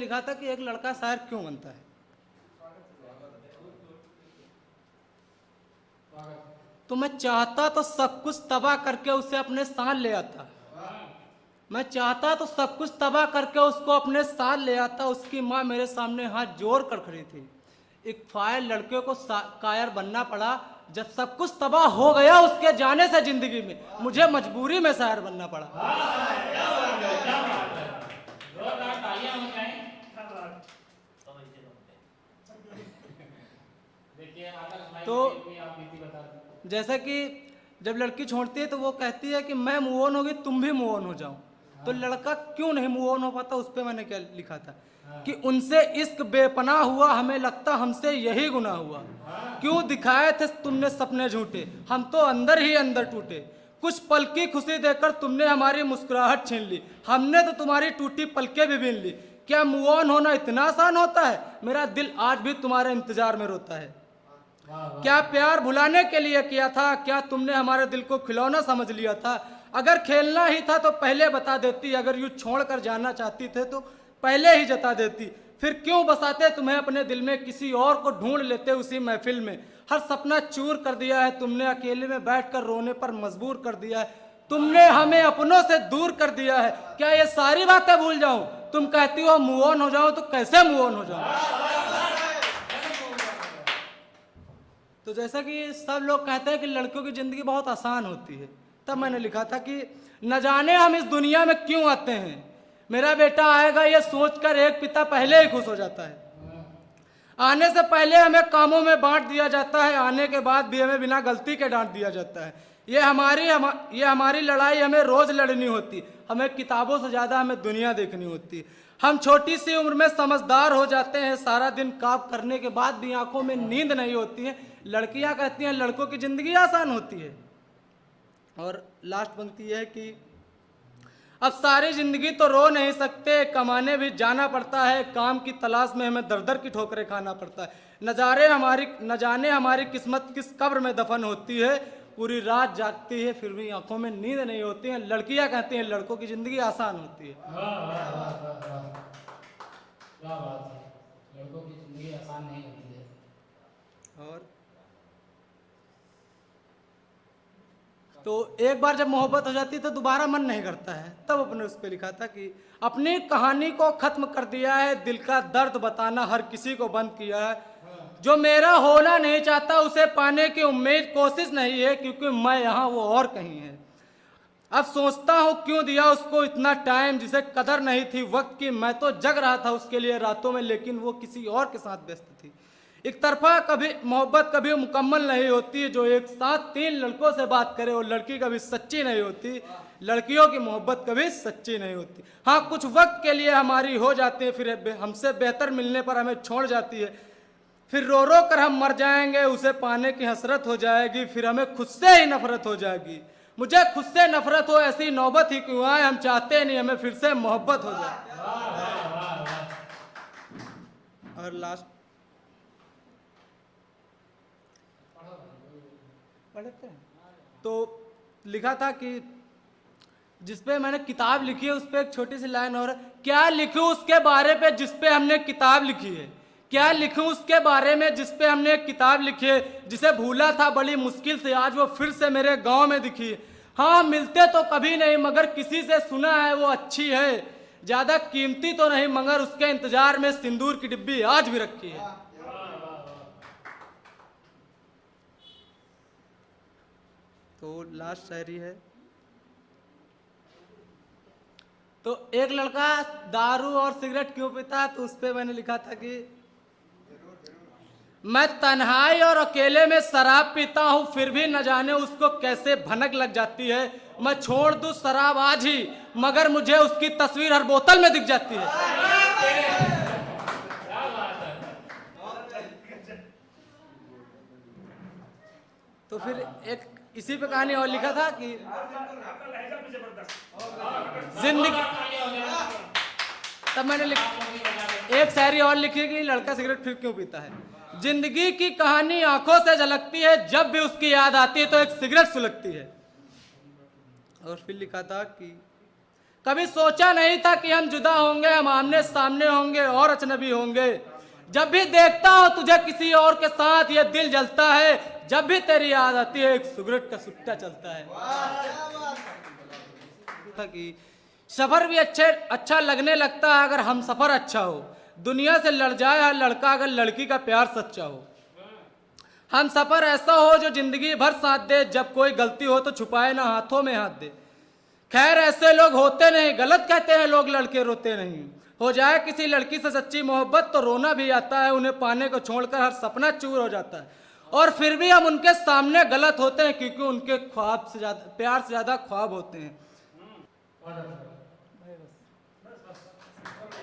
लिखा था कि एक लड़का शायर क्यों बनता है। तो मैं चाहता तो सब कुछ तबाह करके उसे अपने साथ ले आता। मैं चाहता तो सब कुछ तबाह करके उसको अपने साथ ले आता। उसकी माँ मेरे सामने हाथ जोड़ कर खड़ी थी। एक फायर लड़के को कायर बनना पड़ा। जब सब कुछ तबाह हो गया उसके जाने से जिंदगी में, मुझे मजबूरी में शायर बनना पड़ा। तो जैसा कि जब लड़की छोड़ती है तो वो कहती है कि मैं मूव ऑन होगी, तुम भी मूव ऑन हो जाओ। तो लड़का क्यों नहीं मूव ऑन हो पाता, उस पर मैंने क्या लिखा था कि उनसे इश्क बेपनाह हुआ, हमें लगता हमसे यही गुनाह हुआ। क्यों दिखाए थे तुमने सपने झूठे, हम तो अंदर ही अंदर टूटे। कुछ पल की खुशी देकर तुमने हमारी मुस्कुराहट छीन ली, हमने तो तुम्हारी टूटी पलकें भी बीन ली। क्या मूव ऑन होना इतना आसान होता है, मेरा दिल आज भी तुम्हारे इंतजार में रोता है। क्या प्यार भुलाने के लिए किया था, क्या तुमने हमारे दिल को खिलौना समझ लिया था। अगर खेलना ही था तो पहले बता देती, अगर यूं छोड़ कर जाना चाहती थे तो पहले ही जता देती। फिर क्यों बसाते तुम्हें अपने दिल में, किसी और को ढूंढ लेते उसी महफिल में। हर सपना चूर कर दिया है तुमने, अकेले में बैठकर रोने पर मजबूर कर दिया है। तुमने हमें अपनों से दूर कर दिया है, क्या ये सारी बातें भूल जाऊं। तुम कहती हो मूव ऑन हो जाओ, तो कैसे मूव ऑन हो जाऊं। तो जैसा कि सब लोग कहते हैं कि लड़कियों की ज़िंदगी बहुत आसान होती है, तब मैंने लिखा था कि न जाने हम इस दुनिया में क्यों आते हैं। मेरा बेटा आएगा ये सोचकर एक पिता पहले ही खुश हो जाता है। आने से पहले हमें कामों में बांट दिया जाता है, आने के बाद भी हमें बिना गलती के डांट दिया जाता है। ये हमारी लड़ाई हमें रोज़ लड़नी होती। हमें किताबों से ज़्यादा हमें दुनिया देखनी होती। हम छोटी सी उम्र में समझदार हो जाते हैं, सारा दिन काम करने के बाद भी आंखों में नींद नहीं होती है। लड़कियां कहती हैं लड़कों की ज़िंदगी आसान होती है। और लास्ट पंक्ति है कि अब सारी ज़िंदगी तो रो नहीं सकते, कमाने भी जाना पड़ता है, काम की तलाश में हमें दर दर की ठोकरें खाना पड़ता है। न जाने हमारी किस्मत किस कब्र में दफन होती है, पूरी रात जागती है फिर भी आंखों में नींद नहीं होती है। लड़कियां कहती हैं लड़कों की ज़िंदगी आसान होती है। क्या बात है, लड़कों की ज़िंदगी आसान नहीं होती है। और तो एक बार जब मोहब्बत हो जाती है तो दोबारा मन नहीं करता है। तब अपने उस पर लिखा था कि अपनी कहानी को खत्म कर दिया है, दिल का दर्द बताना हर किसी को बंद किया है। जो मेरा होना नहीं चाहता उसे पाने की उम्मीद कोशिश नहीं है, क्योंकि मैं यहाँ वो और कहीं है। अब सोचता हूँ क्यों दिया उसको इतना टाइम, जिसे कदर नहीं थी वक्त की। मैं तो जग रहा था उसके लिए रातों में, लेकिन वो किसी और के साथ व्यस्त थी। एक तरफा मोहब्बत कभी मुकम्मल नहीं होती। जो एक साथ 3 लड़कों से बात करे वो लड़की कभी सच्ची नहीं होती। लड़कियों की मोहब्बत कभी सच्ची नहीं होती। हाँ, कुछ वक्त के लिए हमारी हो जाती है, फिर हमसे बेहतर मिलने पर हमें छोड़ जाती है। फिर रो रो कर हम मर जाएंगे, उसे पाने की हसरत हो जाएगी, फिर हमें खुद से ही नफरत हो जाएगी। मुझे खुद से नफरत हो ऐसी नौबत ही क्यों आए, हम चाहते नहीं हमें फिर से मोहब्बत हो जाए। और लास्ट पढ़ते हैं तो लिखा था कि जिसपे मैंने किताब लिखी है उस पर एक छोटी सी लाइन और, क्या लिखूं उसके बारे पे जिस पे हमने किताब लिखी है। क्या लिखूं उसके बारे में जिस पे हमने एक किताब लिखी है, जिसे भूला था बड़ी मुश्किल से आज वो फिर से मेरे गांव में दिखी है। हाँ, मिलते तो कभी नहीं मगर किसी से सुना है वो अच्छी है। ज्यादा कीमती तो नहीं मगर उसके इंतजार में सिंदूर की डिब्बी आज भी रखी है। तो लास्ट शायरी है। तो एक लड़का दारू और सिगरेट क्यों पीता, तो उस पर मैंने लिखा था कि मैं तन्हाई और अकेले में शराब पीता हूं, फिर भी न जाने उसको कैसे भनक लग जाती है। मैं छोड़ दूं शराब आज ही मगर मुझे उसकी तस्वीर हर बोतल में दिख जाती है। तो फिर एक इसी पे कहानी और लिखा था कि जिंदगी, तब मैंने एक शायरी और लिखी कि लड़का सिगरेट फिर क्यों पीता है। जिंदगी की कहानी आंखों से झलकती है, जब भी उसकी याद आती है तो एक सिगरेट सुलगती है। और फिर लिखा था कि कभी सोचा नहीं था कि हम जुदा होंगे, हम आमने सामने होंगे और अजनबी होंगे। जब भी देखता हूं तुझे किसी और के साथ ये दिल जलता है, जब भी तेरी याद आती है एक सिगरेट का सुट्टा चलता है। कि सफर भी अच्छा लगने लगता है अगर हम सफर अच्छा हो। दुनिया से लड़ जाए हर लड़का अगर लड़की का प्यार सच्चा हो। हम सफर ऐसा हो जो जिंदगी भर साथ दे, जब कोई गलती हो तो छुपाए ना हाथों में हाथ दे। खैर ऐसे लोग होते नहीं, गलत कहते हैं लोग लड़के रोते नहीं। हो जाए किसी लड़की से सच्ची मोहब्बत तो रोना भी आता है, उन्हें पाने को छोड़कर हर सपना चूर हो जाता है। और फिर भी हम उनके सामने गलत होते हैं, क्योंकि उनके ख्वाब से ज्यादा, प्यार से ज्यादा ख्वाब होते हैं।